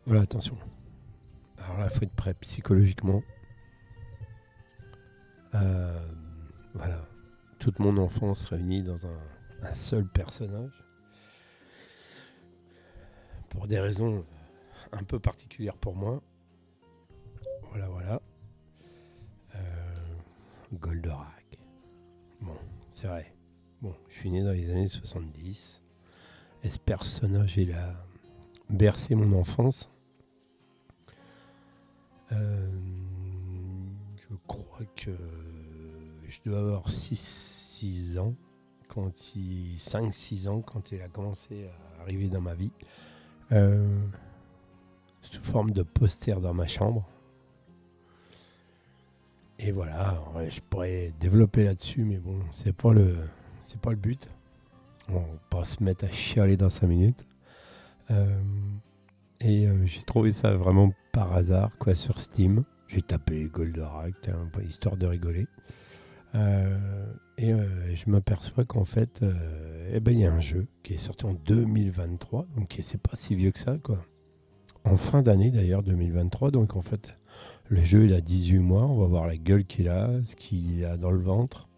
Voilà, attention. Alors là, il faut être prêt psychologiquement. Euh, voilà. Toute mon enfance réunie dans un seul personnage. Pour des raisons un peu particulières pour moi. Voilà, voilà. Goldorak. Bon, c'est vrai. Bon, je suis né dans les années 70. Et ce personnage, il a bercé mon enfance. Euh, je crois que je dois avoir 6 ans, 5-6 ans, quand il a commencé à arriver dans ma vie. Euh, Sous forme de poster dans ma chambre. Et voilà, ouais, je pourrais développer là-dessus, mais bon, c'est pas le but. On va pas se mettre à chialer dans 5 minutes. Euh, j'ai trouvé ça vraiment par hasard, quoi, sur Steam. J'ai tapé Goldorak, histoire de rigoler. Je m'aperçois qu'en fait, il y a un jeu qui est sorti en 2023, donc c'est pas si vieux que ça, quoi. En fin d'année d'ailleurs, 2023, donc en fait, le jeu il a 18 mois, on va voir la gueule qu'il a, ce qu'il a dans le ventre.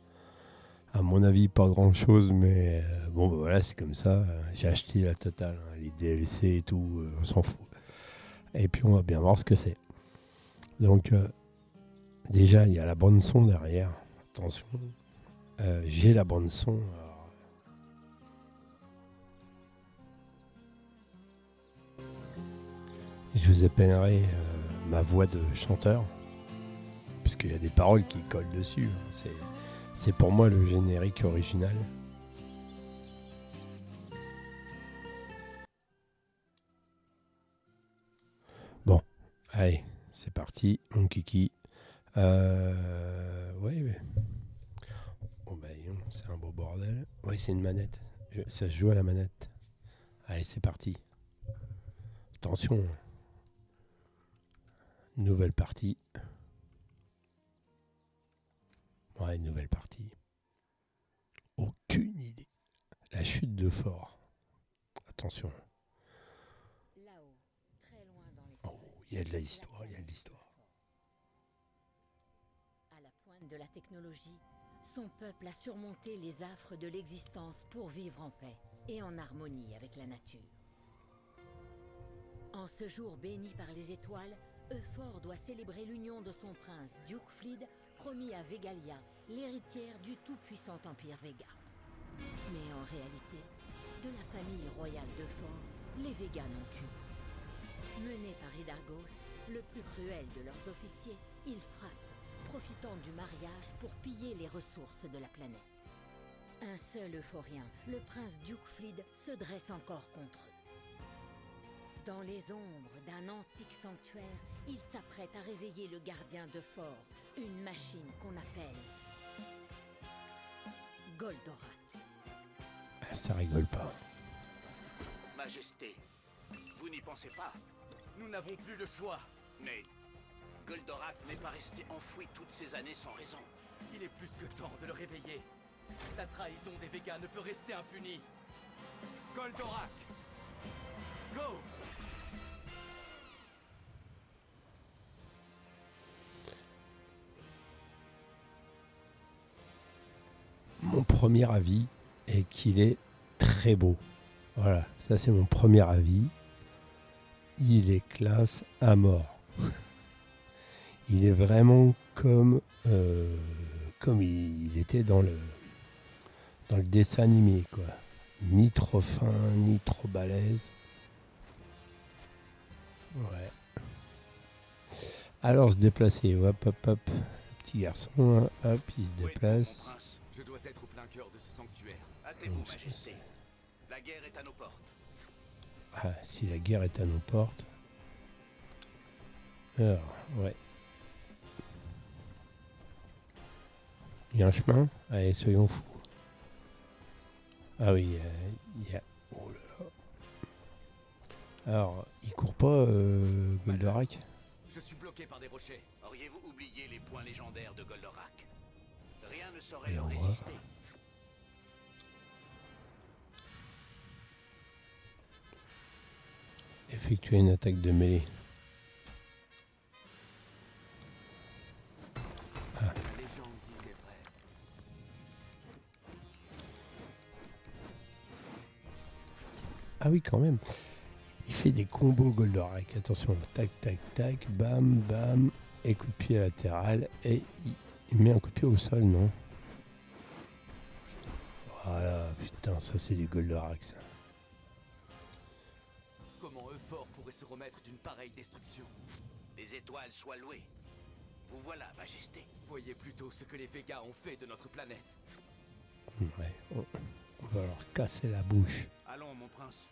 À mon avis, pas grand chose, mais bon, bah voilà, c'est comme ça. J'ai acheté la totale, hein, les DLC et tout, on s'en fout. Et puis on va bien voir ce que c'est. Donc, déjà, il y a la bande-son derrière. Attention, j'ai la bande-son. Alors, je vous épinglerai ma voix de chanteur, puisqu'il y a des paroles qui collent dessus. C'est pour moi le générique original. Bon, allez, c'est parti, mon kiki. Ouais, mais... Bon, bah, c'est un beau bordel. Ouais, c'est une manette. Ça se joue à la manette. Allez, c'est parti. Attention, nouvelle partie. Ouais, nouvelle partie. Aucune idée. La chute de fort. Attention. Là-haut, très loin dans Oh, l'espace, il y a de la l'histoire, il y a de planète de l'histoire. Fort. À la pointe de la technologie, son peuple a surmonté les affres de l'existence pour vivre en paix et en harmonie avec la nature. En ce jour béni par les étoiles, Euphor doit célébrer l'union de son prince Duke Flid, promis à Vegalia, l'héritière du tout-puissant empire Vega. Mais en réalité, de la famille royale d'Euphor, les Vega n'ont qu'une. Menés par Hydargos, le plus cruel de leurs officiers, ils frappent, profitant du mariage pour piller les ressources de la planète. Un seul euphorien, le prince Duke Flid, se dresse encore contre eux. Dans les ombres d'un antique sanctuaire, il s'apprête à réveiller le gardien de Fort, une machine qu'on appelle Goldorak. Ah, ça rigole pas. Majesté, vous n'y pensez pas, Nous n'avons plus le choix. mais Goldorak n'est pas resté enfoui toutes ces années sans raison. Il est plus que temps de le réveiller. La trahison des Végas ne peut rester impunie. Goldorak! Go! Mon premier avis est qu'il est très beau. Voilà, ça c'est mon premier avis. Il est classe à mort. Il est vraiment comme il était dans le dessin animé, quoi. Ni trop fin, ni trop balèze. Ouais. Alors se déplacer, hop, hop, hop. Le petit garçon, hein, hop, il se Où êtes-vous, mon déplace. prince? Je dois être au plein cœur de ce sanctuaire. Hâtez-vous, Donc, Majesté. La guerre est à nos portes. Ah, si la guerre est à nos portes. Alors, ouais. Il y a un chemin. Allez, soyons fous. Ah oui, il y a... Oh là là. Alors, il court pas, Goldorak? Je suis bloqué par des rochers. Auriez-vous oublié les points légendaires de Goldorak? Rien ne saurait Et leur on voit. résister. effectuer une attaque de mêlée. La légende disait vrai. Ah oui, quand même. Il fait des combos Goldorak. Attention, tac, tac, tac, bam, bam, et coup de pied latéral. Et il met un coup de pied au sol, non? Voilà, putain, ça c'est du Goldorak, ça. Comment Euphor pourrait se remettre d'une pareille destruction? Les étoiles soient louées. Vous voilà, Majesté. Voyez plutôt ce que les Végas ont fait de notre planète. Ouais, on va leur casser la bouche. Allons, mon prince.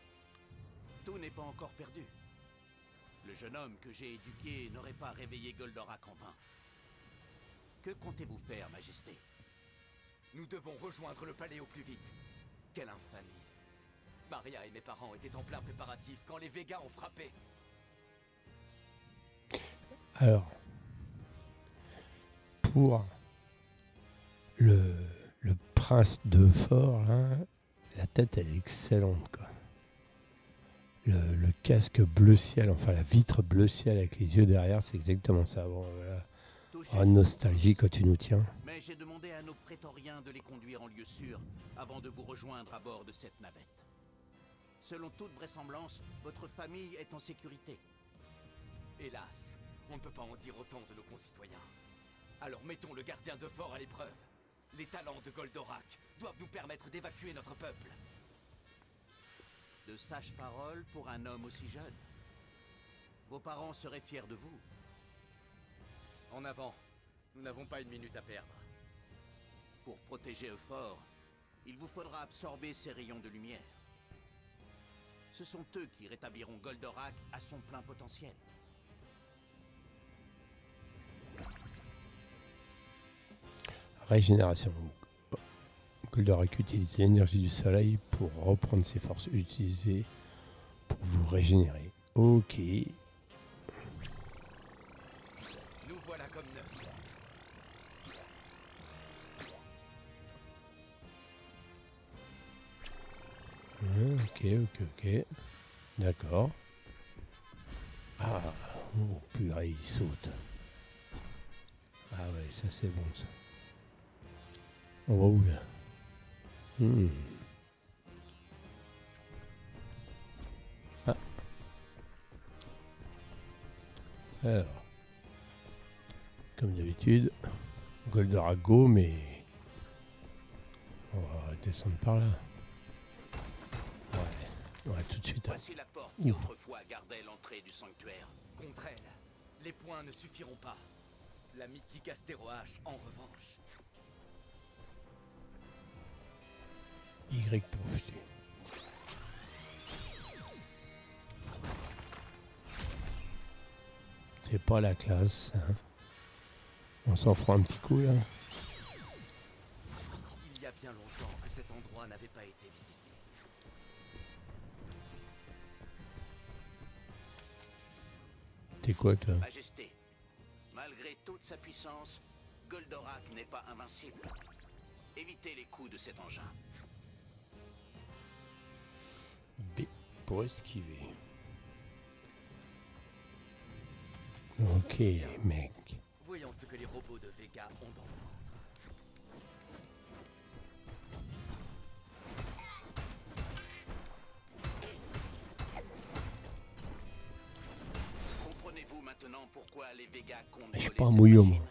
Tout n'est pas encore perdu. Le jeune homme que j'ai éduqué n'aurait pas réveillé Goldorak en vain. Que comptez-vous faire, Majesté? Nous devons rejoindre le palais au plus vite. Quelle infamie. Maria et mes parents étaient en plein préparatif quand les Végas ont frappé. Alors, pour le prince d'Euphor, là, la tête elle est excellente, quoi. Le casque bleu ciel, enfin la vitre bleu ciel avec les yeux derrière, c'est exactement ça. Bon, voilà. Touchez. Oh, nostalgie quand tu nous tiens. Mais j'ai demandé à nos prétoriens de les conduire en lieu sûr avant de vous rejoindre à bord de cette navette. Selon toute vraisemblance, votre famille est en sécurité. Hélas, on ne peut pas en dire autant de nos concitoyens. Alors mettons le gardien d'Euphor à l'épreuve. Les talents de Goldorak doivent nous permettre d'évacuer notre peuple. De sages paroles pour un homme aussi jeune. Vos parents seraient fiers de vous. En avant, nous n'avons pas une minute à perdre. Pour protéger Euphor, il vous faudra absorber ces rayons de lumière. Ce sont eux qui rétabliront Goldorak à son plein potentiel. Régénération. Goldorak utilise l'énergie du soleil pour reprendre ses forces utilisées pour vous régénérer. Ok. Nous voilà comme neufs. Ok. D'accord. Ah, oh purée, il saute. Ah ouais, ça c'est bon ça. On va où là? Ah. Alors, comme d'habitude, Goldorak go, mais on va descendre par là. Ouais, tout de suite. Voici la porte qui Ouf. autrefois gardait l'entrée du sanctuaire. Contre elle, les points ne suffiront pas. La mythique Astérohache, en revanche. Y pour futur. C'est pas la classe. Hein. On s'en fera un petit coup là. Il y a bien longtemps que cet endroit n'avait pas été visité. T'es quoi toi? Majesté, malgré toute sa puissance, Goldorak n'est pas invincible. Évitez les coups de cet engin. B pour esquiver. Ok mec. Voyons ce que les robots de Vega ont dans le ventre. Comprenez-vous maintenant pourquoi les Végas comptent Je suis voler pas un cette mouillot machine?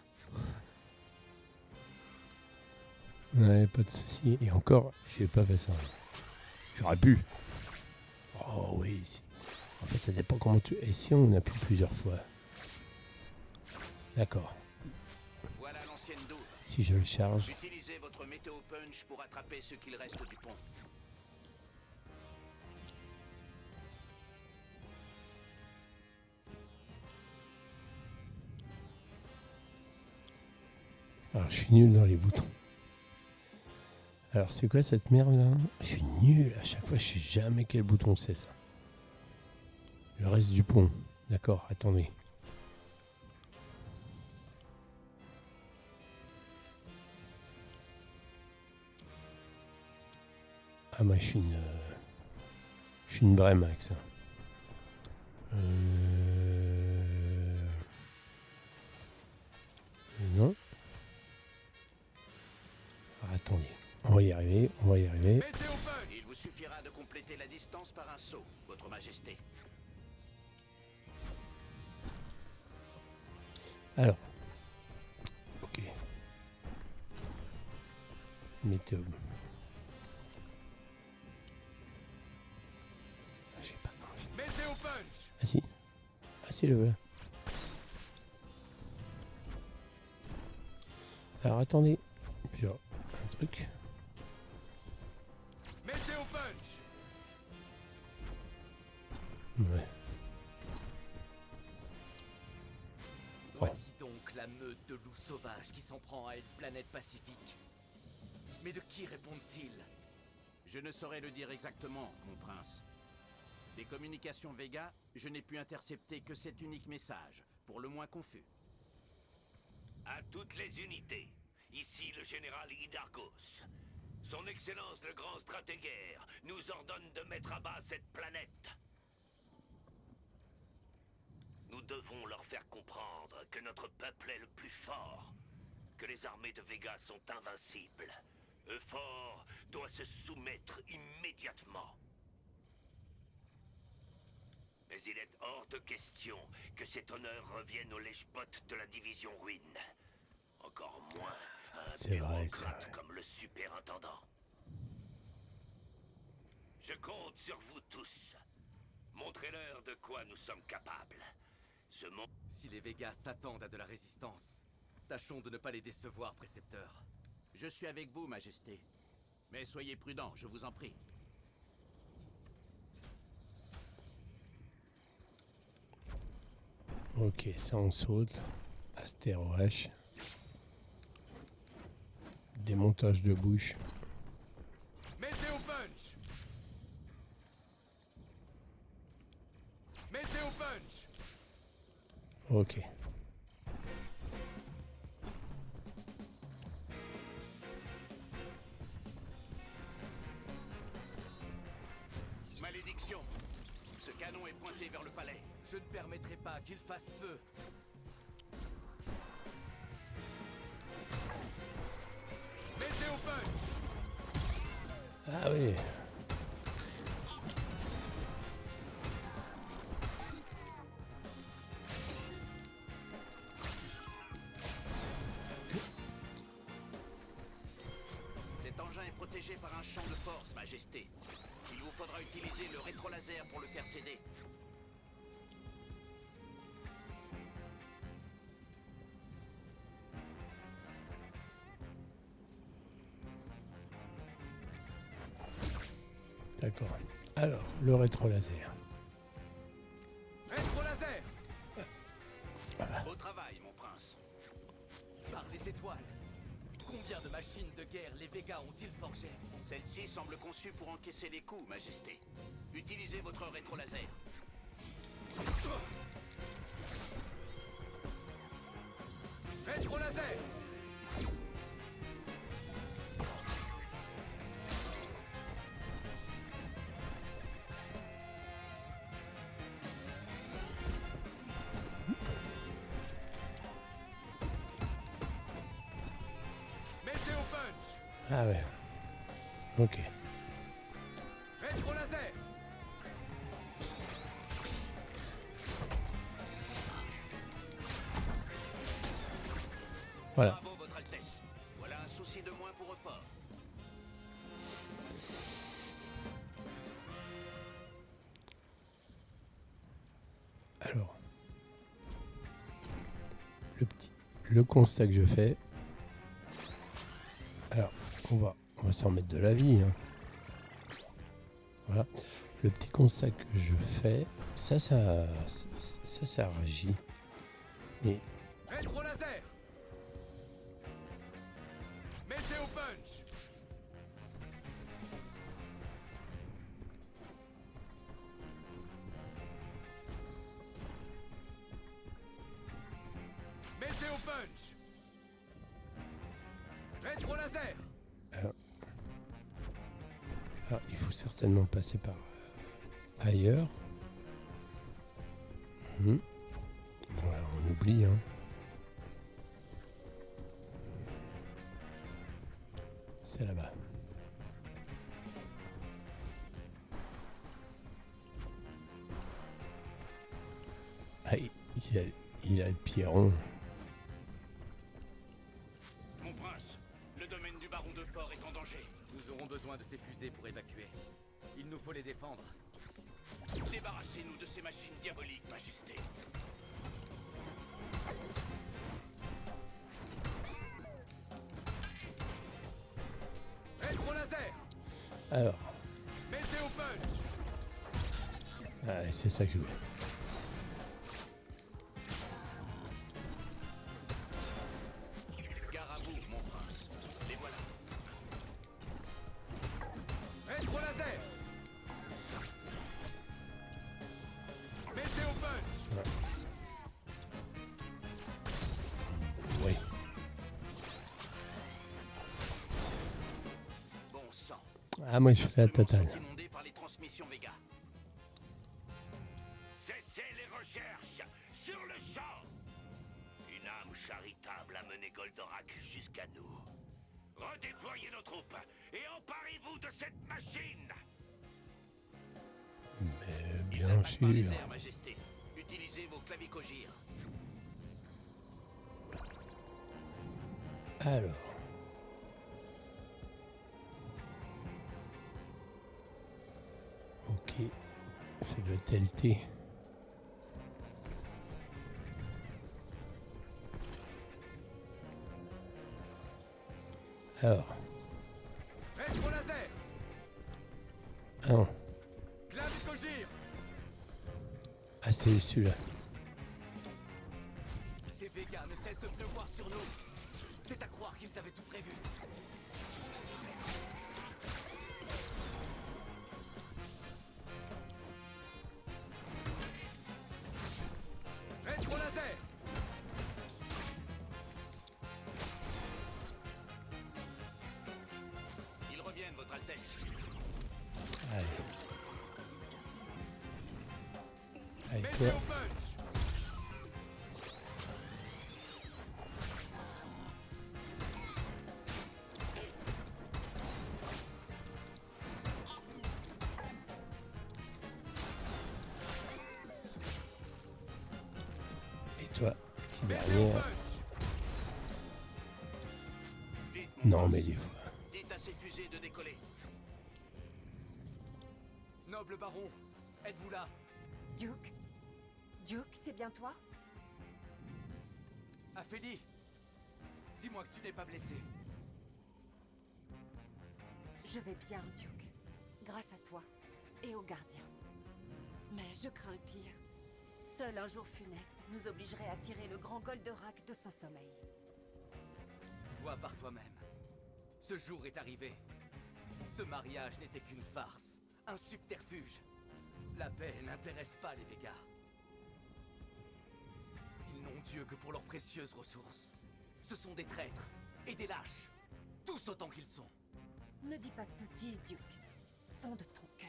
moi. Ouais, pas de souci. Et encore, j'ai pas fait ça. J'aurais pu. Oh oui. En fait, ça dépend comment tu. Et si on appuie plusieurs fois? D'accord. Voilà l'ancienne douve. Si je le charge. Utilisez votre météo punch pour attraper ce qu'il reste du pont. Alors, je suis nul dans les boutons. Alors, c'est quoi cette merde là? Je suis nul à chaque fois, je sais jamais quel bouton c'est ça. Le reste du pont. D'accord, attendez. Ah, moi je suis une brème avec ça. va y arriver, on va y arriver. Météo punch. Il vous suffira de compléter la distance par un saut, votre majesté. Alors. Ok. Météo. Je sais pas. Météo punch. Ah si. Ah si, le voilà. Alors attendez. J'ai un truc. Météo punch. Ouais. Voici donc la meute de loups sauvages qui s'en prend à une planète pacifique. Mais de qui répondent-ils? Je ne saurais le dire exactement, mon prince. Des communications Vega, je n'ai pu intercepter que cet unique message, pour le moins confus. À toutes les unités, ici le général Hydargos. Son Excellence le Grand Stratégaire nous ordonne de mettre à bas cette planète. Nous devons leur faire comprendre que notre peuple est le plus fort, que les armées de Vega sont invincibles. Euphor doit se soumettre immédiatement. Mais il est hors de question que cet honneur revienne aux lèche-bottes de la division Ruine. Encore moins à un C'est vrai, bureaucrate c'est vrai. comme le superintendant. Je compte sur vous tous. Montrez-leur de quoi nous sommes capables. Ce monde... Si les Végas s'attendent à de la résistance, tâchons de ne pas les décevoir, précepteur. Je suis avec vous, majesté. Mais soyez prudents, je vous en prie. Ok, ça on saute. Astéro H. Démontage de bouche. Météo punch. Météo punch. Ok. Malédiction! Ce canon est pointé vers le palais. Je ne permettrai pas qu'il fasse feu. Météo punch. Ah oui. Cet engin est protégé par un champ de force, majesté. Il vous faudra utiliser le rétrolaser pour le faire céder. D'accord. Alors, le rétro-laser. Rétro-laser. Beau travail, mon prince. Par les étoiles. Combien de machines de guerre les Végas ont-ils forgées? Celle-ci semble conçue pour encaisser les coups, majesté. Utilisez votre rétrolaser. Rétro-laser. Météo punch. Ah ouais. Ok. Rétro-laser. Voilà. Bravo, votre Altesse. Voilà un souci de moins pour Euphor. Alors. Le constat que je fais. Alors, on va s'en mettre de la vie. Hein. Voilà. Le petit constat que je fais, ça réagit. Mais Rétro-laser. Météo punch. Météo punch. Rétro-laser. alors, il faut certainement passer par ailleurs. Voilà, on oublie. Hein. C'est là-bas. Ah, il a le pied rond. Mon prince, le domaine du baron de Fort est en danger. Nous aurons besoin de ces fusées pour évacuer. Il nous faut les défendre. Débarrassez-nous de ces machines diaboliques, Majesté. Rétro laser. Alors, Mettez au punch. c'est ça que je voulais. Gare à vous, mon prince. Les voilà. Rétro laser. Mettez au punch. Oui. Bon sang. Ah, moi je fais la Les monts totale. sont inondés par les transmissions Vega. Cessez les recherches sur le champ. Une âme charitable a mené Goldorak jusqu'à nous. Redéployez nos troupes et emparez-vous de cette machine. Mais Ils bien attaquent par les sûr. airs, Majesté. Utilisez vos clavicogires. Alors. Ok. C'est le TLT. Alors. Rétro laser. Ah non. Clavicogire. Ah, c'est celui-là. Ces Vega ne cessent de pleuvoir sur nous. C'est à croire qu'ils avaient tout prévu. Rétro laser. Ils reviennent, votre Altesse. Allez. Allez, Mettez toi. au punch. Et toi, petit Mettez au dernier. punch. Vite, mon Non, prince. mais des fois. Dites à ces fusées de décoller. Noble baron, êtes-vous là? Duke? Duke, c'est bien toi? Aphélie, dis-moi que tu n'es pas blessé. Je vais bien, Duke. Grâce à toi et aux gardiens. Mais je crains le pire. Seul un jour funeste nous obligerait à tirer le grand Goldorak de son sommeil. Vois par toi-même. Ce jour est arrivé. Ce mariage n'était qu'une farce, un subterfuge. La paix n'intéresse pas les Vega. Ils n'ont Dieu que pour leurs précieuses ressources. Ce sont des traîtres et des lâches, tous autant qu'ils sont. Ne dis pas de sottises, Duke. Sonde ton cœur.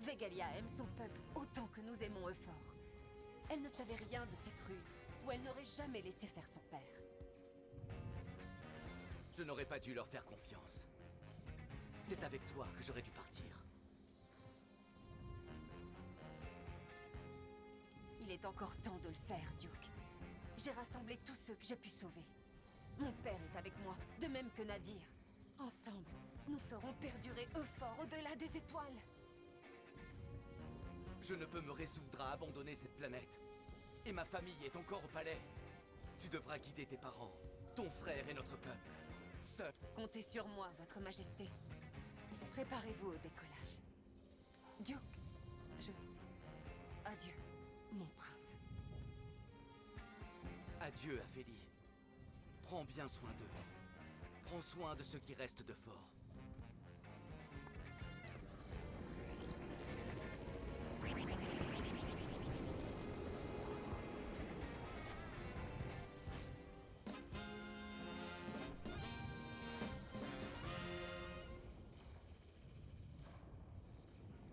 Vegalia aime son peuple autant que nous aimons Euphor. Elle ne savait rien de cette ruse, ou elle n'aurait jamais laissé faire son père. Je n'aurais pas dû leur faire confiance. C'est avec toi que j'aurais dû partir. Il est encore temps de le faire, Duke. J'ai rassemblé tous ceux que j'ai pu sauver. Mon père est avec moi, de même que Nadir. Ensemble, nous ferons perdurer Euphor au-delà des étoiles. Je ne peux me résoudre à abandonner cette planète. Et ma famille est encore au palais. Tu devras guider tes parents, ton frère et notre peuple. Seul. Comptez sur moi, votre majesté. Préparez-vous au décollage. Duke, adieu, mon prince. Adieu, Aphélie. Prends bien soin d'eux. Prends soin de ceux qui restent de Fort.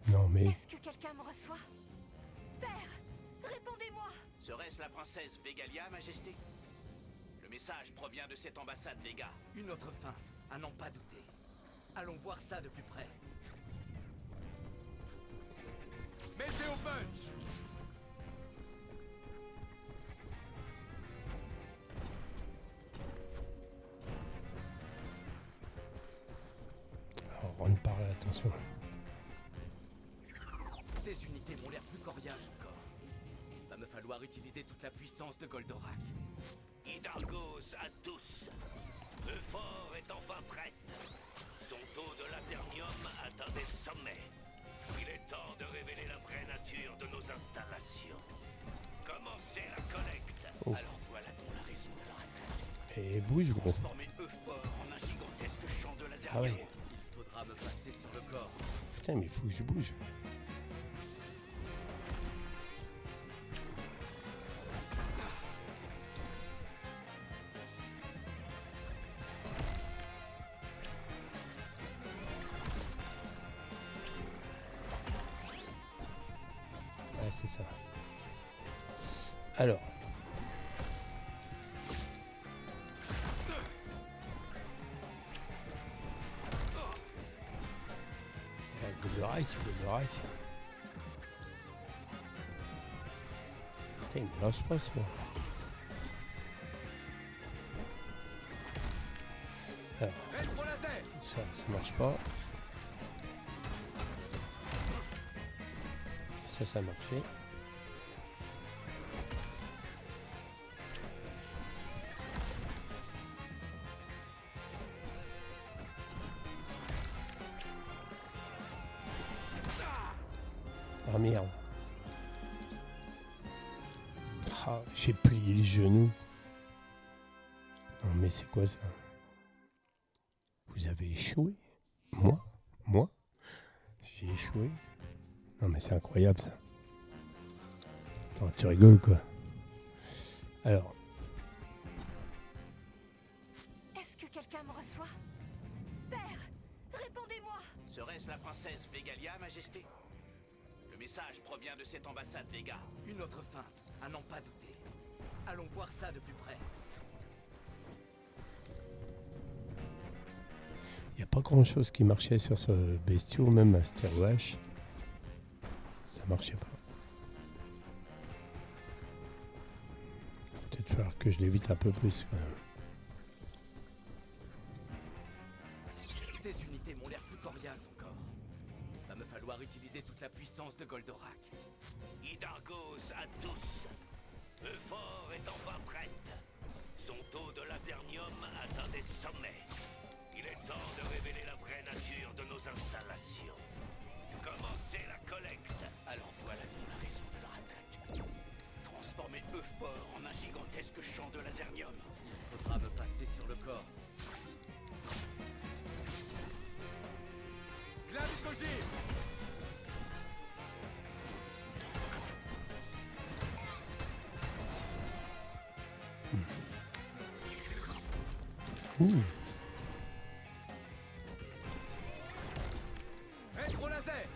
Non, mais. Est-ce que quelqu'un me reçoit? Père, répondez-moi! Serait-ce la princesse Vegalia, Majesté? Le message provient de cette ambassade Vega. Une autre feinte, à n'en pas douter. Allons voir ça de plus près. Mettez au punch! falloir utiliser toute la puissance de Goldorak. Hydargos à tous. Euphor est enfin prête. Son taux de laternium atteint des sommets. Il est temps de révéler la vraie nature de nos installations. Commencez la collecte. Oh. Alors voilà donc la raison de leur attaque. Et bouge, gros. Transformer Euphor en un gigantesque champ de laser. Ah ouais. Il faudra me passer sur le corps. Putain, mais il faut que je bouge. Ouais, c'est ça. Alors. Goldorak. Putain, il me lâche pas, ce moi. Alors, ça marche pas. Ça a marché. Ah merde. Ah, j'ai plié les genoux. Non mais c'est quoi ça? Vous avez échoué? Moi? J'ai échoué? Non mais c'est incroyable ça. Attends, tu rigoles quoi? Alors. Est-ce que quelqu'un me reçoit? Père, répondez-moi! Serait-ce la princesse Vegalia, Majesté? Le message provient de cette ambassade, Vega. Une autre feinte, à n'en pas douter. Allons voir ça de plus près. Il n'y a pas grand chose qui marchait sur ce bestiau, même un Stirwash. Ça marchait pas. Peut-être falloir que je l'évite un peu plus quand même. Ces unités m'ont l'air plus coriaces encore. Va me falloir utiliser toute la puissance de Goldorak. Hydargos à tous. Euphor est enfin prête. Son taux de lasernium atteint des sommets. Il est temps de révéler la vraie nature de nos installations. Commencez la collecte. Alors voilà donc la raison de leur attaque. Transformer Euphor en un gigantesque champ de lasernium. Il faudra me passer sur le corps. Glavikoji! Rétro-laser!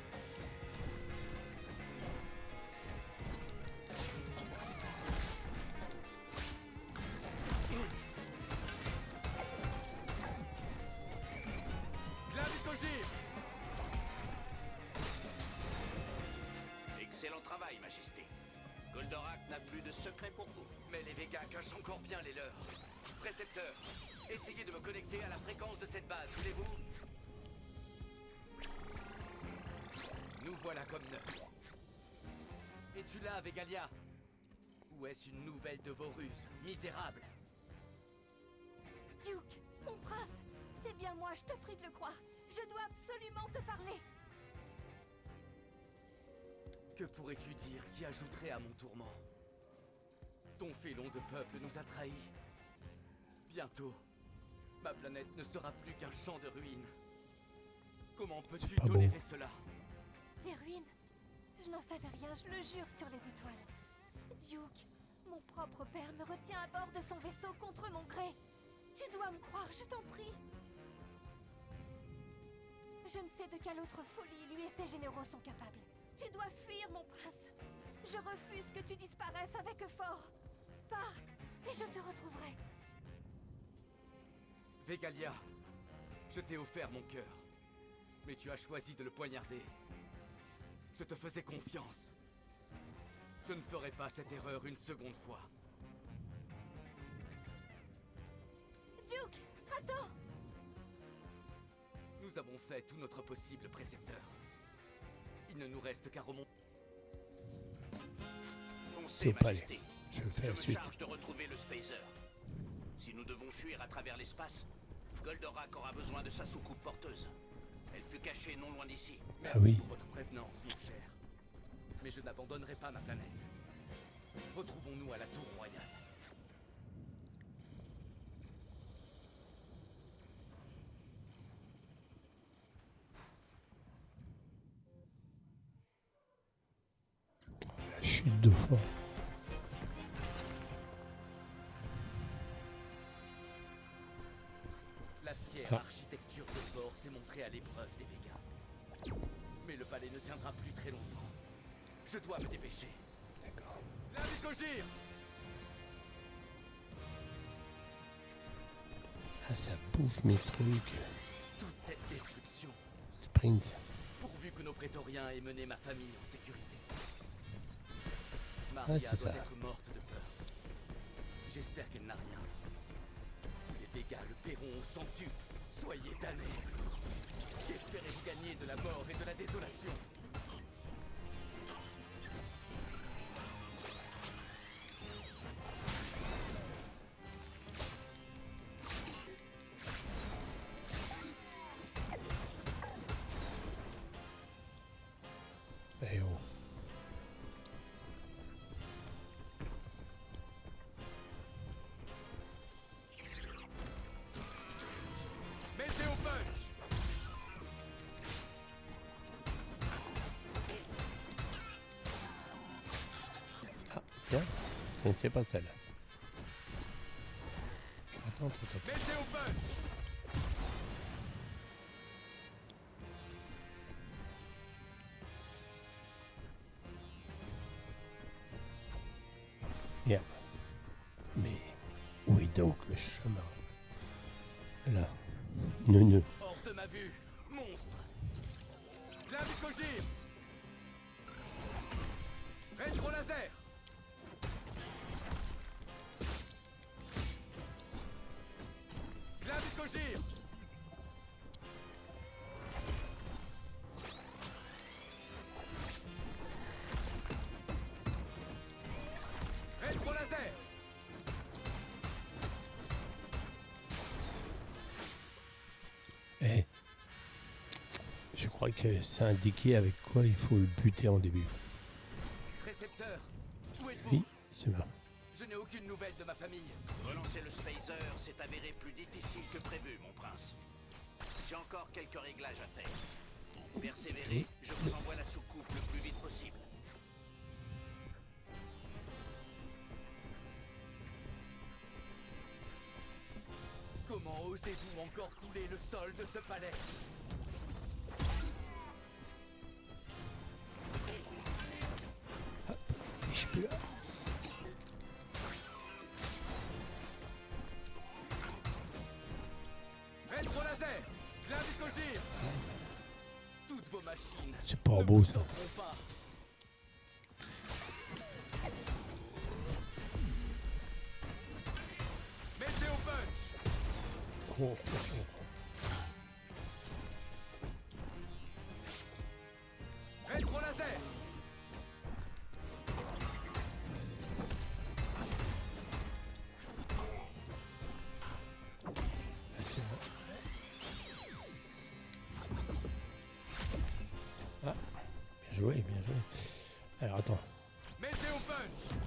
Glavikoji! Excellent travail, Majesté. Goldorak n'a plus de secret pour vous. Mais les Végas cachent encore bien les leurs. Précepteur, essayez de me connecter à la fréquence de cette base, voulez-vous? Nous voilà comme neufs. Es-tu là, Vegalia? Ou est-ce une nouvelle de vos ruses, misérable? Duke, mon prince, c'est bien moi, je te prie de le croire. Je dois absolument te parler. Que pourrais-tu dire qui ajouterait à mon tourment? Ton félon de peuple nous a trahis. Bientôt, ma planète ne sera plus qu'un champ de ruines. Comment peux-tu pas tolérer beau. cela? Des ruines? Je n'en savais rien, je le jure sur les étoiles. Duke, mon propre père me retient à bord de son vaisseau contre mon gré. Tu dois me croire, je t'en prie. Je ne sais de quelle autre folie lui et ses généraux sont capables. Tu dois fuir, mon prince. Je refuse que tu disparaisses avec Euphor. Pars, et je te retrouverai. Vegalia, je t'ai offert mon cœur, mais tu as choisi de le poignarder. Je te faisais confiance. Je ne ferai pas cette erreur une seconde fois. Duke, attends! Nous avons fait tout notre possible, précepteur. Il ne nous reste qu'à remonter. Ton Foncez, pas allé. Majesté. Je fais Je la me suite. charge de retrouver le Spacer. Si nous devons fuir à travers l'espace, Goldorak aura besoin de sa soucoupe porteuse. Elle fut cachée non loin d'ici. Merci oui. pour votre prévenance, mon cher. Mais je n'abandonnerai pas ma planète. Retrouvons-nous à la Tour Royale. La chute de fort. La fière Ah. architecture de Thor s'est montrée à l'épreuve des Végas. Mais le palais ne tiendra plus très longtemps. Je dois me dépêcher. D'accord. L'Avicogir! Ah, ça bouffe mes trucs. Toute cette destruction, Sprint. pourvu que nos prétoriens aient mené ma famille en sécurité. Ah, Maria c'est doit ça. être morte de peur. J'espère qu'elle n'a rien. Les Végas le paieront au centuple. Soyez damnés. Qu'espérez-vous gagner de la mort et de la désolation? Eh oh. Mettez au punch! Tiens, je ne sais pas celle-là. Attends. Mettez au punch! Bien. Mais où est donc le chemin? Là. Neuneu. Hors de ma vue, monstre! L'Avicogir! Rétro laser! L'Avicogir! Rétro laser! Eh. Je crois que c'est indiqué avec quoi il faut le buter en début. Précepteur, où êtes-vous? Oui, c'est bon. Je n'ai aucune nouvelle de ma famille. Relancer le Spacer s'est avéré plus difficile que prévu, mon prince. J'ai encore quelques réglages à faire. Persévérez, je vous envoie la soucoupe le plus vite possible. Comment osez-vous encore fouler le sol de ce palais? Je suis plus là. Rétro laser! L'Avicogir! Toutes vos machines C'est pas ne beau vous ça. sauveront pas. Mettez au punch! Oh. Rétro laser! Ah, c'est bon. Ah, bien joué, bien joué. Alors attends. Mettez au punch!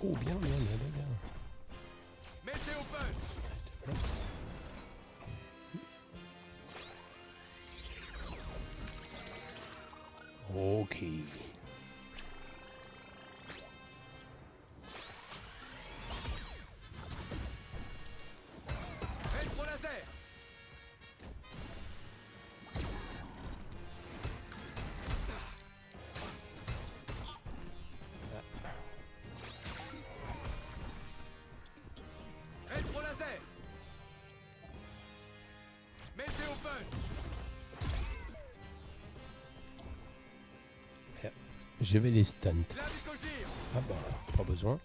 Oh, bien. Mettez au punch! Ok. Rétro laser! Rétro laser! Mettez au punch! Je vais les stunt. L'Avicogir! Ah bah, pas besoin.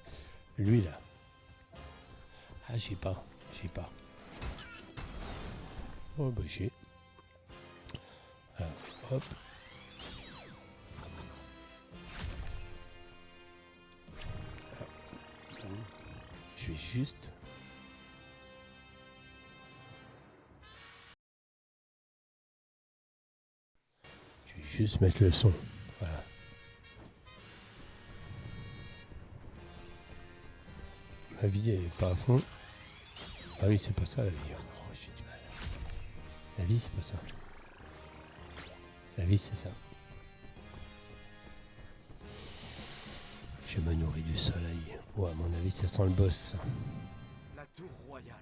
Lui là. Ah, j'ai pas. Oh bah j'ai. Alors, hop. vais juste... Je vais juste mettre le son. Voilà. Ma vie est pas à fond. Ah oui, c'est pas ça la vie. Oh, j'ai du mal. La vie, c'est pas ça. La vie, c'est ça. Je me nourris du soleil. Oh, à mon avis, ça sent le boss, ça. La tour royale.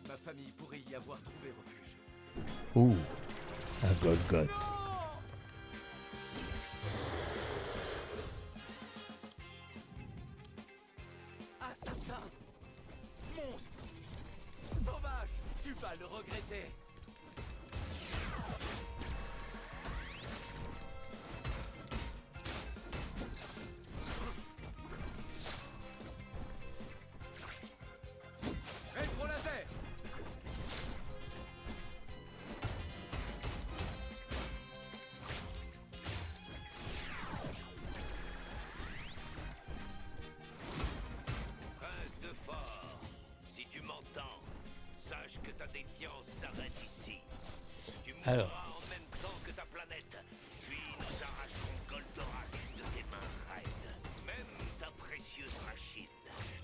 Ma famille pourrait y avoir trouvé refuge. Ouh, un Golgoth. Assassin! Monstre! Sauvage! Tu vas le regretter! Rétro laser! Prince de Fort, si tu m'entends, sache que ta défiance s'arrête ici. Tu mourras Alors. en même temps que ta planète, puis nous arracherons Goldorak de tes mains raides. Même ta précieuse machine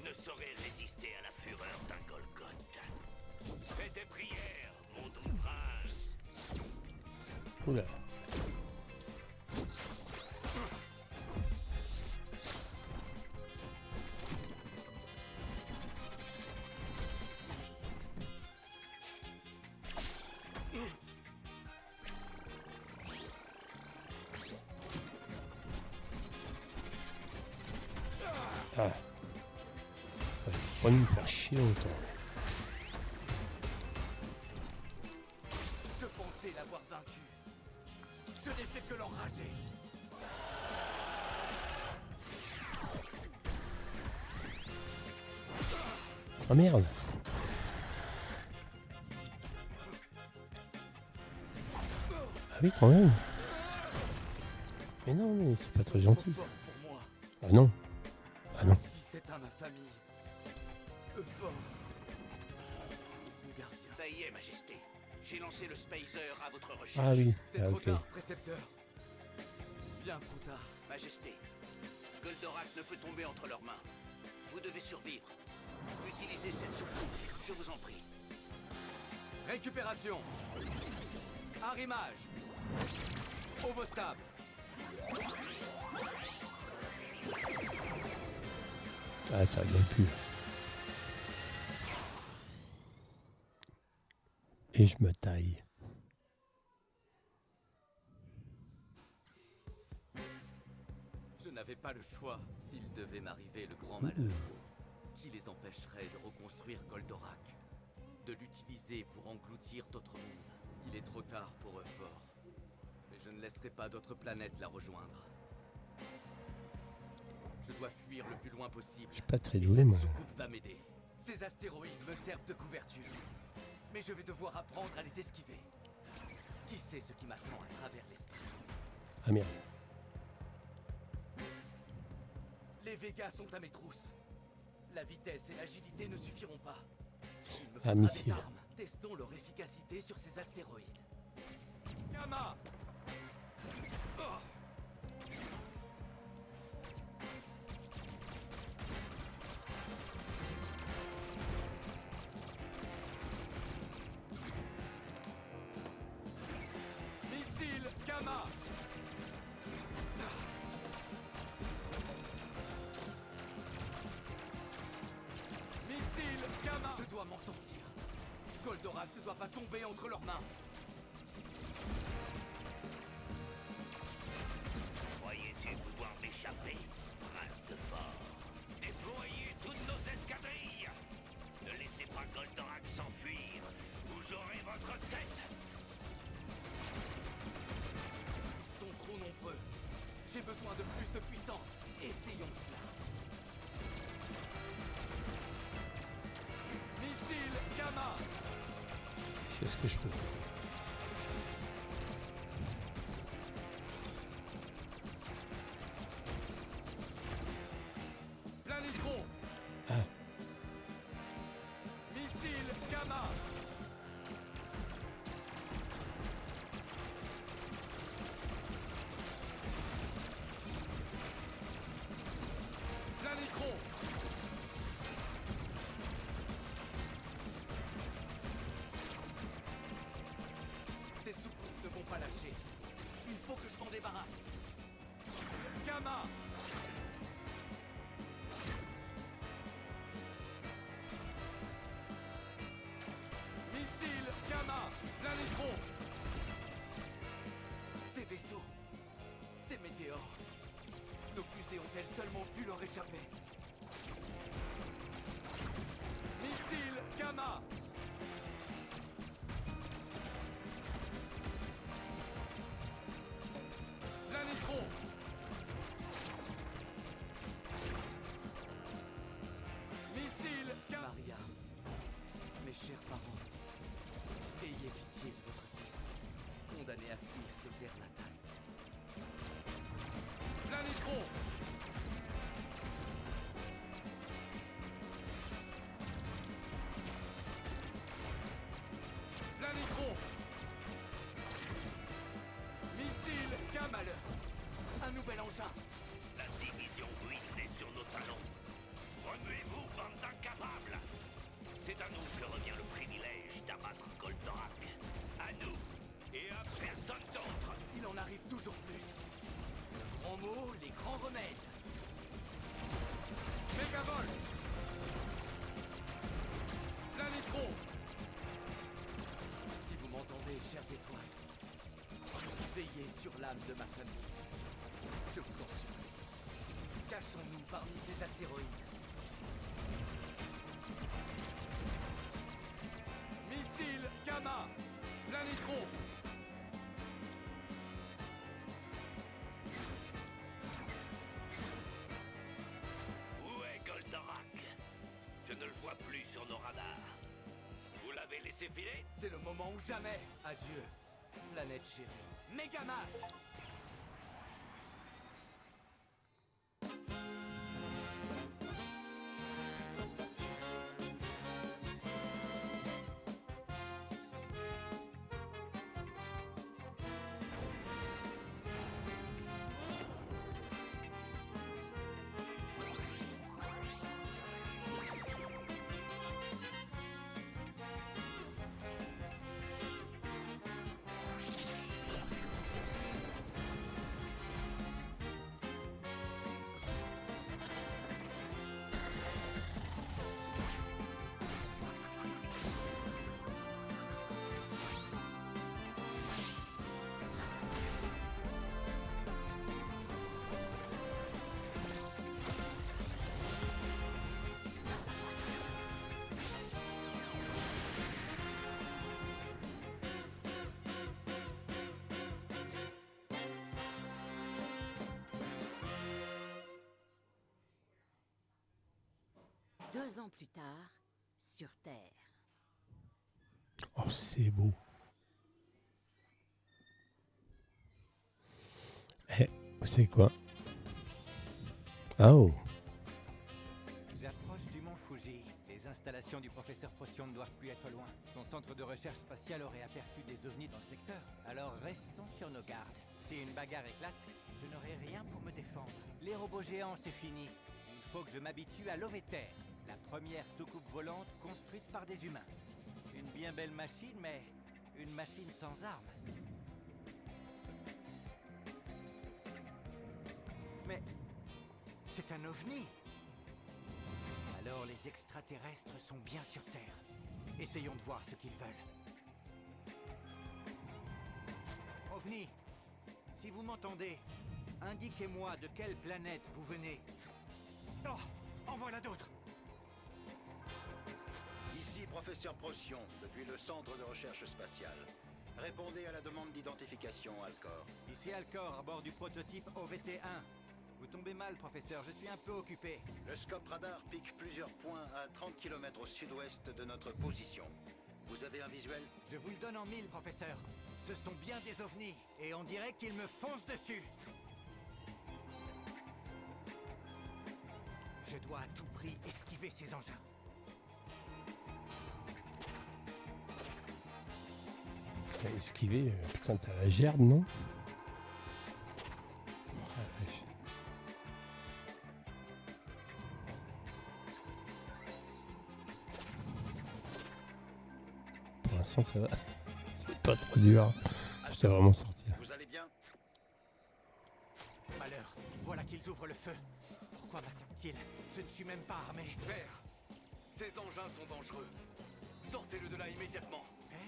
ne saurait résister à la fureur d'un Golgoth. Fais tes prières, mon doux prince. Oula. Ah. On va nous faire chier longtemps. Je pensais l'avoir vaincu. Je n'ai fait que l'enrager. Oh merde. Ah oui, quand même. Mais non, mais c'est pas très gentil, ça. Fort pour moi. Ah non. Ah non. Si c'est à ma famille. Fort. Son gardien. Ça y est, Majesté. J'ai lancé le Spacer à votre recherche. Ah oui. C'est Ah, trop ok. tard, précepteur. Bien trop tard. Majesté, Goldorak ne peut tomber entre leurs mains. Vous devez survivre. Utilisez cette soucoupe, je vous en prie. Récupération. Arrimage. Ovostable. Ah, ça rigole plus. Et je me taille. Je n'avais pas le choix s'il devait m'arriver le grand malheur. Qui les empêcherait de reconstruire Goldorak? De l'utiliser pour engloutir d'autres mondes? Il est trop tard pour eux fort. Mais je ne laisserai pas d'autres planètes la rejoindre. Je dois fuir le plus loin possible. Je suis pas très Et doué, cette moi. soucoupe va m'aider. Ces astéroïdes me servent de couverture. Mais je vais devoir apprendre à les esquiver. Qui sait ce qui m'attend à travers l'espace? Ah merde. Les Végas sont à mes trousses. La vitesse et l'agilité ne suffiront pas. Il me Ah, faudra missile. des armes. Testons leur efficacité sur ces astéroïdes. Gamma! Oh! Missile Gamma! Missile Gamma! Je dois m'en sortir. Goldorak ne doit pas tomber entre leurs mains. Croyais-tu pouvoir m'échapper, prince de Fort? Déployez toutes nos escadrilles! Ne laissez pas Goldorak s'enfuir, vous aurez votre tête! Ils sont trop nombreux. J'ai besoin de plus de puissance. Essayons cela. Missile Gamma! Je fais ce que je peux. Plein nitro! Ah, seulement pu leur échapper. Missile Gamma. Planetron. Missile Gamma. Maria, mes chers parents, ayez pitié de votre fils, condamné à fuir ses terres natales. Planetron. Planetron. Missile Gamaleur. Un nouvel engin. La division ruine est sur nos talons. Remuez-vous, bande d'incapables. C'est à nous que revient le privilège d'abattre Goldorak. À nous et à personne d'autre. Il en arrive toujours plus. En mots, les grands remèdes. Mégavol. Planetron. Si vous m'entendez, chères étoiles, veillez sur l'âme de ma famille. Je vous en supplie. Cachons-nous parmi ces astéroïdes. Missile Gamma. Planetron. Où est Goldorak? Je ne le vois plus sur nos radars. Vous l'avez laissé filer? C'est le moment ou jamais. Adieu, planète chérie. Megaman. Deux ans plus tard, sur Terre. Oh, c'est beau. C'est quoi? Oh. J'approche du mont Fuji. Les installations du professeur Procyon ne doivent plus être loin. Son centre de recherche spatiale aurait aperçu des ovnis dans le secteur. Alors restons sur nos gardes. Si une bagarre éclate, je n'aurai rien pour me défendre. Les robots géants, c'est fini. Il faut que je m'habitue à l'Oveter, la première soucoupe volante construite par des humains. Une bien belle machine, mais une machine sans armes. Mais c'est un ovni. Alors les extraterrestres sont bien sur Terre. Essayons de voir ce qu'ils veulent. OVNI, si vous m'entendez, indiquez-moi de quelle planète vous venez. Oh, en voilà d'autres. Ici, professeur Procyon, depuis le Centre de Recherche Spatiale. Répondez à la demande d'identification, Alcor. Ici Alcor, à bord du prototype OVT-1. Vous tombez mal, professeur, je suis un peu occupé. Le scope radar pique plusieurs points à 30 km au sud-ouest de notre position. Vous avez un visuel? Je vous le donne en mille, professeur. Ce sont bien des ovnis, et on dirait qu'ils me foncent dessus. Je dois à tout prix esquiver ces engins. T'as esquivé, putain, t'as la gerbe, non? Pour l'instant, ça va. C'est pas trop dur. Je t'ai vraiment sorti. Vous allez bien? Malheur, voilà qu'ils ouvrent le feu. Pourquoi m'attaquent-ils? Je ne suis même pas armé. Père, ces engins sont dangereux. Sortez-le de là immédiatement. Père?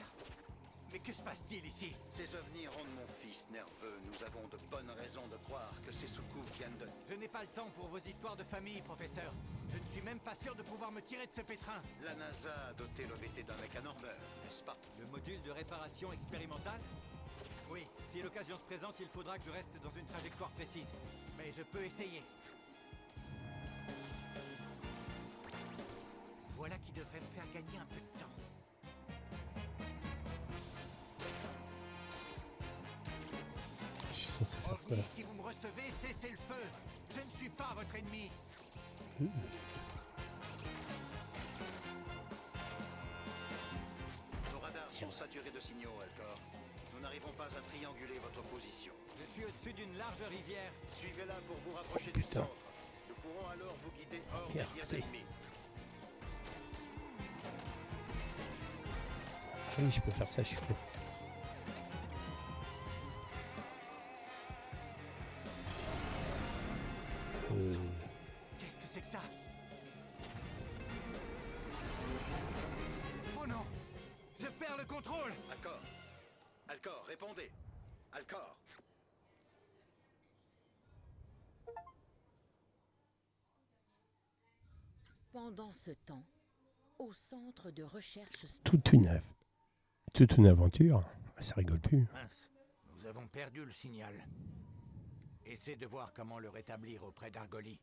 Mais que se passe-t-il ici? Ces ovnis rendent mon fils nerveux. Nous avons de bonnes raisons de croire que ces soucoupes viennent de... Je n'ai pas le temps pour vos histoires de famille, professeur. Je ne suis même pas sûr de pouvoir me tirer de ce pétrin. La NASA a doté l'OVT d'un mécanormeur, n'est-ce pas? Le module de réparation expérimentale? Oui, si l'occasion se présente, il faudra que je reste dans une trajectoire précise. Mais je peux essayer. Voilà qui devrait me faire gagner un peu de temps. Je suis censé faire quoi OVNI, là? si vous me recevez, cessez le feu. Je ne suis pas votre ennemi. Nos radars sont saturés de signaux, Alcor. Nous n'arrivons pas à trianguler votre position. Je suis au-dessus d'une large rivière. Suivez-la pour vous rapprocher du Putain. centre. Nous pourrons alors vous guider hors des Merde. liens ennemis. Ah oui, je peux faire ça, je suis con. Qu'est-ce que c'est que ça? Oh non! Je perds le contrôle! Alcor. Alcor, répondez. Alcor. Pendant ce temps, au centre de recherche Toute une aventure. Ça rigole plus. Mince, nous avons perdu le signal. Essaie de voir comment le rétablir auprès d'Argoli.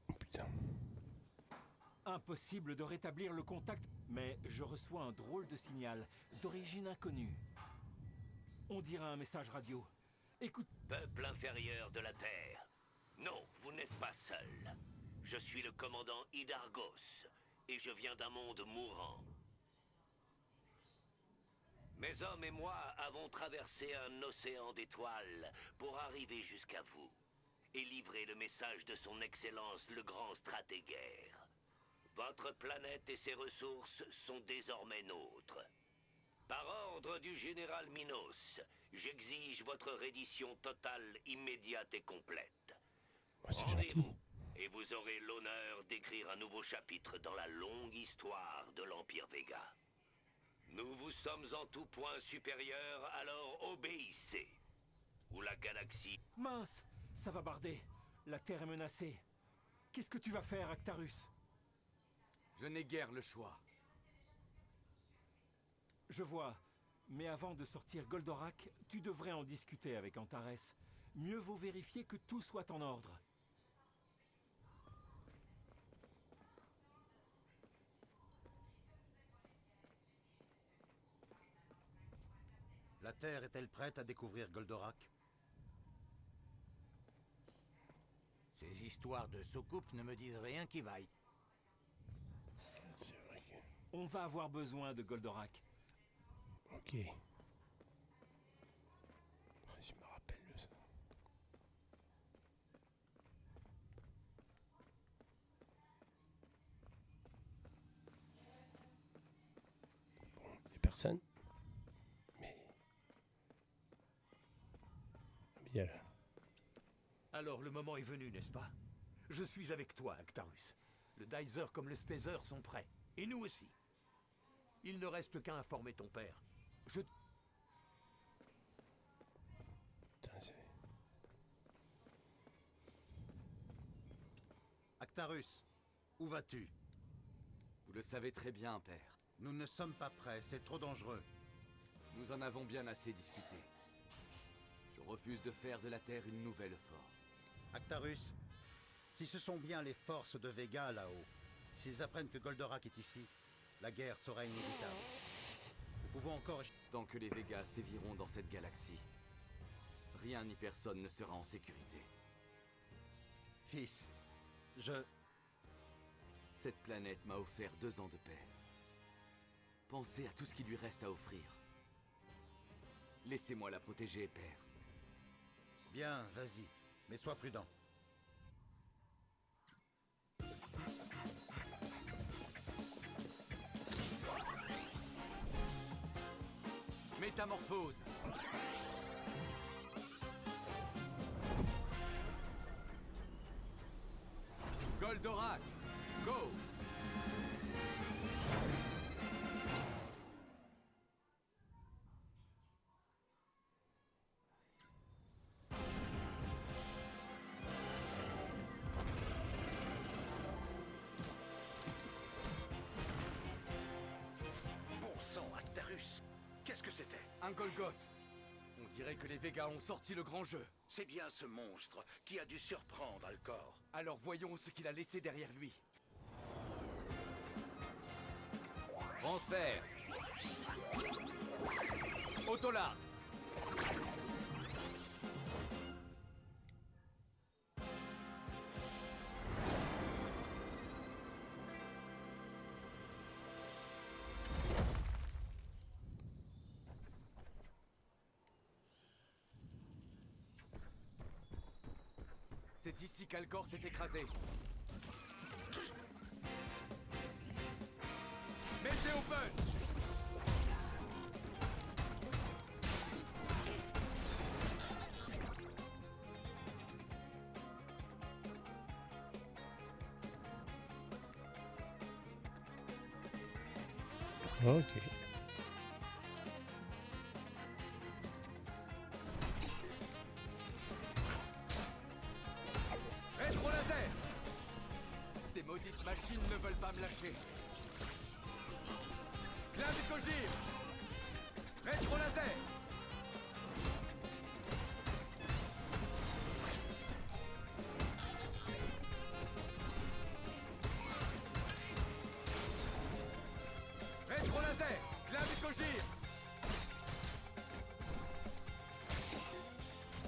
Oh, putain. Impossible de rétablir le contact, mais je reçois un drôle de signal, d'origine inconnue. On dirait un message radio. Écoute, Peuple inférieur de la Terre. Non, vous n'êtes pas seul. Je suis le commandant Idargos, et je viens d'un monde mourant. Mes hommes et moi avons traversé un océan d'étoiles pour arriver jusqu'à vous et livrer le message de son Excellence le Grand Stratégaire. Votre planète et ses ressources sont désormais nôtres. Par ordre du général Minos, j'exige votre reddition totale, immédiate et complète. Oh, c'est gentil. Rendez-vous, et vous aurez l'honneur d'écrire un nouveau chapitre dans la longue histoire de l'Empire Vega. Nous vous sommes en tout point supérieurs, alors obéissez. Ou la galaxie... mince, ça va barder. La Terre est menacée. Qu'est-ce que tu vas faire, Actarus? Je n'ai guère le choix. Je vois. Mais avant de sortir Goldorak, tu devrais en discuter avec Antares. Mieux vaut vérifier que tout soit en ordre. La Terre est-elle prête à découvrir Goldorak? Ces histoires de soucoupe ne me disent rien qui vaille. C'est vrai que... On va avoir besoin de Goldorak. Ok. Je me rappelle de ça. Bon, il n'y a personne. Mais il y a là. Alors le moment est venu, n'est-ce pas? Je suis avec toi, Actarus. Le Dizer comme le Spazer sont prêts. Et nous aussi. Il ne reste qu'à informer ton père. Putain, c'est... Actarus, où vas-tu? Vous le savez très bien, père. Nous ne sommes pas prêts, c'est trop dangereux. Nous en avons bien assez discuté. Je refuse de faire de la Terre une nouvelle force. Actarus, si ce sont bien les forces de Vega là-haut, s'ils apprennent que Goldorak est ici, la guerre sera inévitable. Nous pouvons encore... Tant que les Végas séviront dans cette galaxie, rien ni personne ne sera en sécurité. Fils, Cette planète m'a offert 2 ans de paix. Pensez à tout ce qui lui reste à offrir. Laissez-moi la protéger, père. Bien, vas-y, mais sois prudent. Métamorphose. Goldorak, go! Un Golgoth. On dirait que les Végas ont sorti le grand jeu. C'est bien ce monstre qui a dû surprendre Alcor. Alors voyons ce qu'il a laissé derrière lui. Transfert. Autola. C'est ici qu'Alcor s'est écrasé. Météo punch. Ok. Rétro laser. Ces maudites machines ne veulent pas me lâcher. Clavicogire. Rétro laser. Rétro laser. Clavicogire.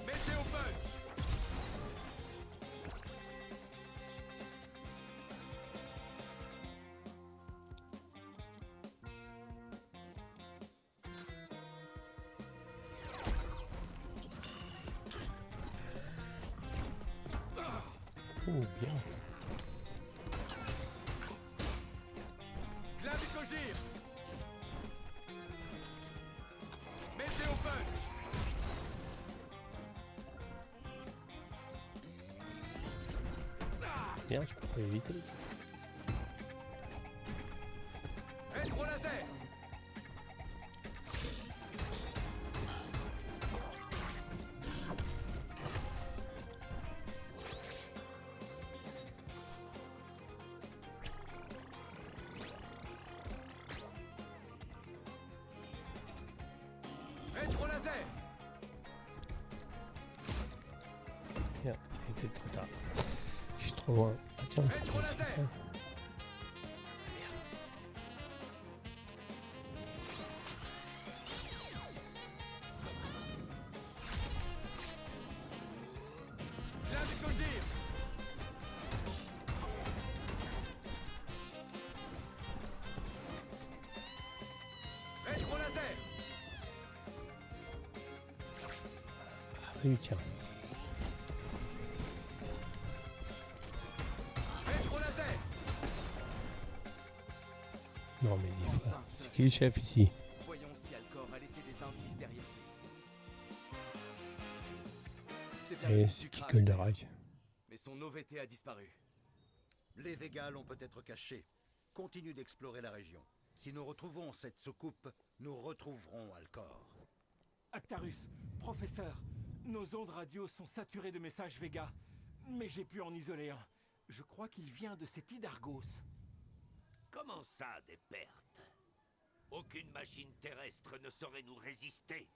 Météo punch. Oh, bien. Clavicogire. Météo punch. Bien, je peux pas éviter ça. Rétro laser. Rétro laser. Bien, il était trop tard. Je suis trop loin. Ah tiens, Rétro c'est laser. ça. Clavicogire. Rétro laser. Ah oui, tiens. Rétro laser. Non, mais des fois. C'est qui le chef ici? Voyons si Alcor a laissé des indices derrière lui. C'est bien Et le c'est site qui du Goldorak? mais son OVT a disparu. Les Végas l'ont peut-être caché. Continue d'explorer la région. Si nous retrouvons cette soucoupe, nous retrouverons Alcor. Actarus, professeur, nos ondes radio sont saturées de messages Vega. Mais j'ai pu en isoler un. Je crois qu'il vient de cet Idargos. Comment ça, des pertes? Aucune machine terrestre ne saurait nous résister.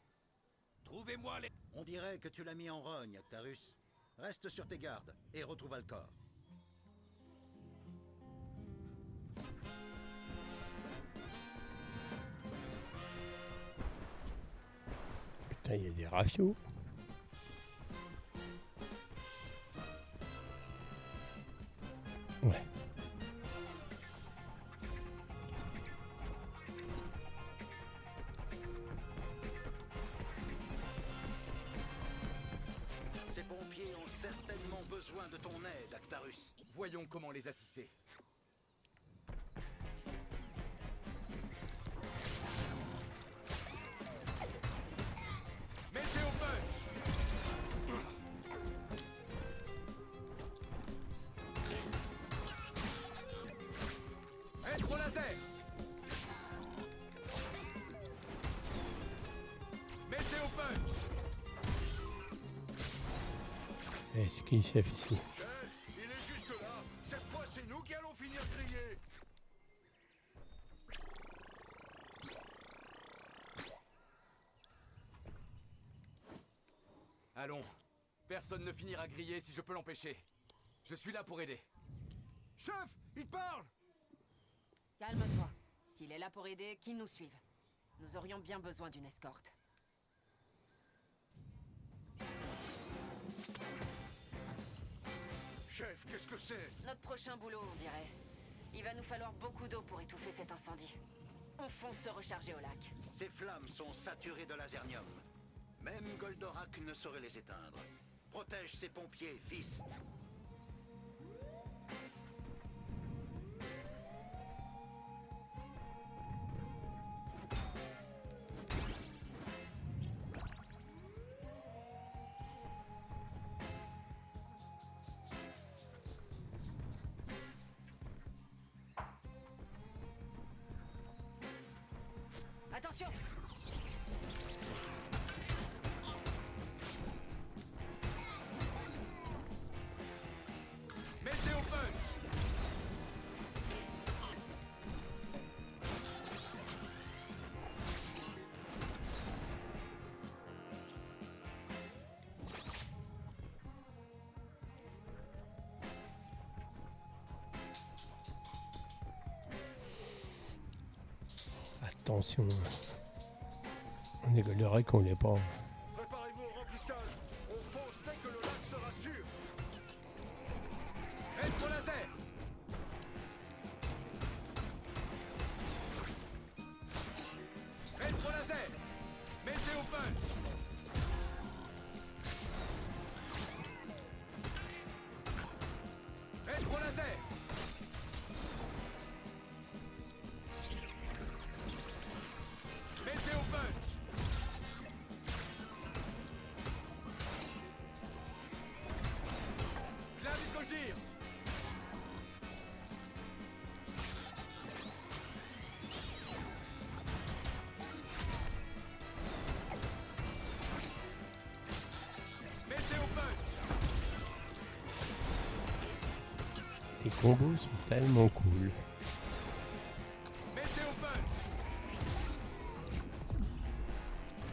Trouvez-moi les... On dirait que tu l'as mis en rogne, Actarus. Reste sur tes gardes et retrouve Alcor. Putain, il y a des rafios. Ouais. Ces pompiers ont certainement besoin de ton aide, Actarus. Voyons comment les assister. Météo punch. Rétro laser. Météo punch. Et c'est qui le chef ici? Chef, il est juste là. Cette fois, c'est nous qui allons finir grillés. Allons. Personne ne finira grillé si je peux l'empêcher. Je suis là pour aider. Chef, il parle! Calme-toi. S'il est là pour aider, qu'il nous suive. Nous aurions bien besoin d'une escorte. Chef, qu'est-ce que c'est? Notre prochain boulot, on dirait. Il va nous falloir beaucoup d'eau pour étouffer cet incendie. On fonce se recharger au lac. Ces flammes sont saturées de lasernium. Même Goldorak ne saurait les éteindre. Protège ces pompiers, fils. Attention! Météo punch! Attention. On est Goldorak, on l'est pas. Préparez-vous au remplissage. On fonce dès que le lac sera sûr. Rétro laser! Rétro laser! Météo punch! Rétro laser! Météo punch! Clavicogire! Météo punch! Les combos sont tellement cool. Météo punch!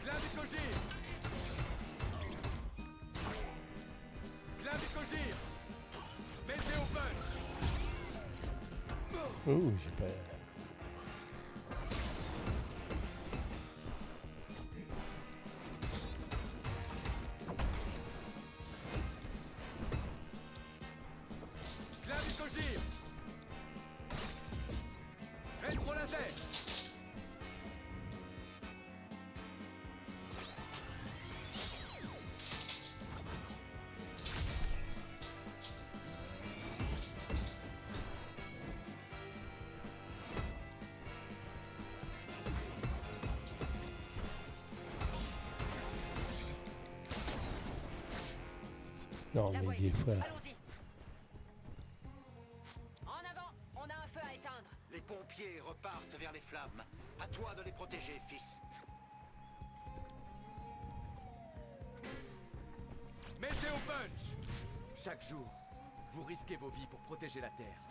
Clavicogire! Clavicogire! Météo punch! Oh, j'ai pas. Clavicogire! Rétro laser! Non, La mais voie est des libre. fois. Allons-y. En avant, on a un feu à éteindre. Les pompiers repartent vers les flammes. À toi de les protéger, fils. Météo punch! Chaque jour, vous risquez vos vies pour protéger la Terre.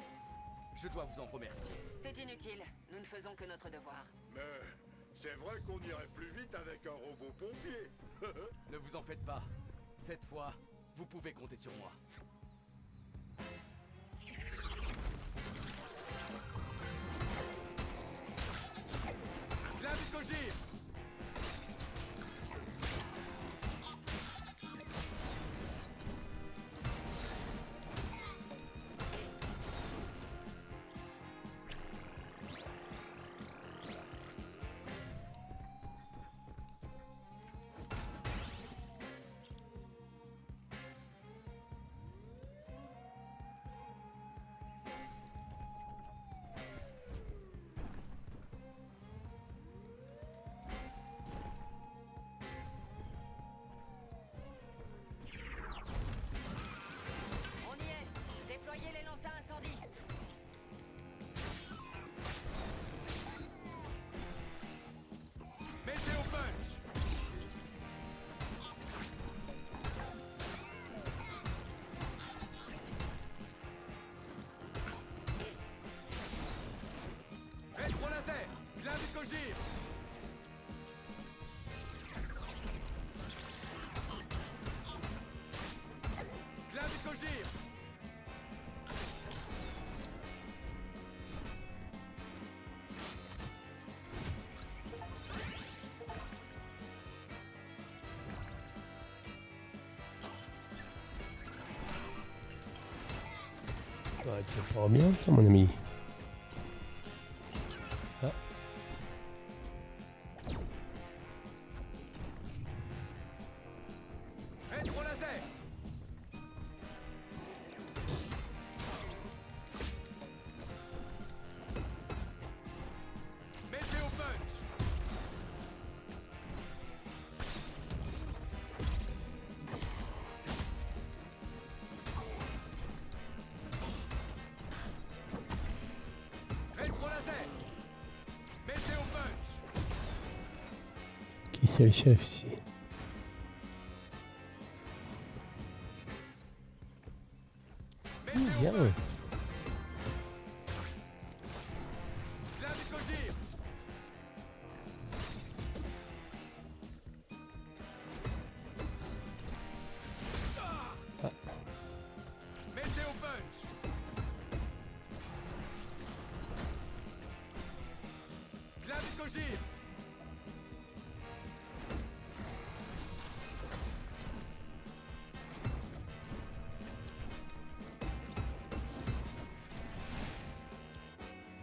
Je dois vous en remercier. C'est inutile. Nous ne faisons que notre devoir. Mais c'est vrai qu'on irait plus vite avec un robot pompier. Ne vous en faites pas. Cette fois, vous pouvez compter sur moi. Clavicogire! Ouais, t'es pas bien, toi, mon ami. Ah. Rétro laser. Météo punch. Rétro laser. Météo punch. Qui c'est le chef ici? Bien, ouais. Clavicogir. Ah. Météo punch. Clavicogir.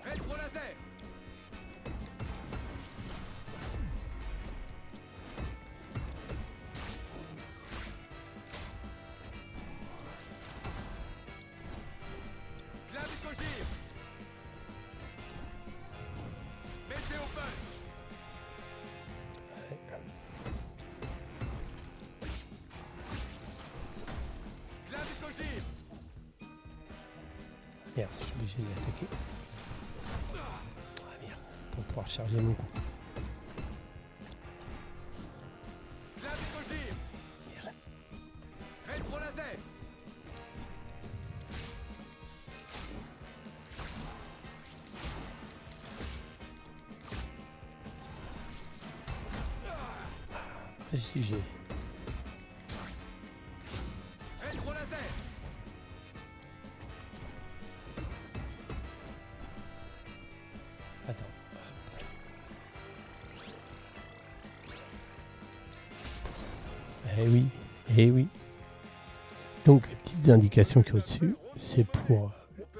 Rétro laser. Clavicogir. Météo punch. Clavicogir. Merde, je suis obligé de l'attaquer. Ah merde, pour pouvoir charger mon coup. Clavicogir. Merde. Rétro laser. JG. Rétro laser. Attends. Eh oui, eh oui. Donc les petites indications qui sont au-dessus, c'est pour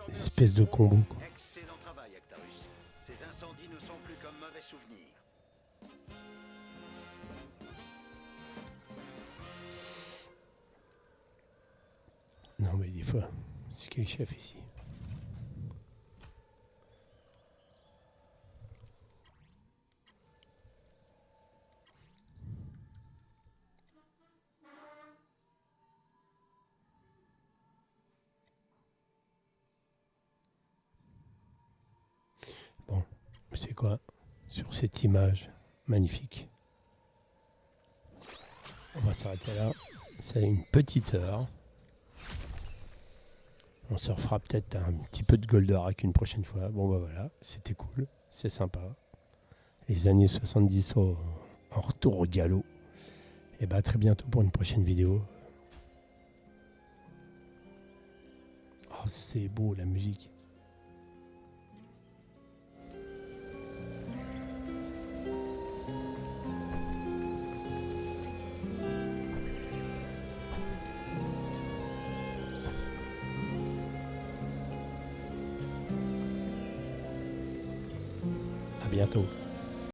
espèce de combo. Excellent travail, Actarus. Ces incendies ne sont plus comme mauvais souvenirs. Non mais des fois, c'est qui est le chef ici? Bon, c'est quoi? Sur cette image magnifique. On va s'arrêter là. C'est une petite heure. On se refera peut-être un petit peu de Goldorak une prochaine fois. Bon bah voilà, c'était cool, c'est sympa. Les années 70 sont en retour au galop. Et bah à très bientôt pour une prochaine vidéo. Oh c'est beau la musique. À bientôt.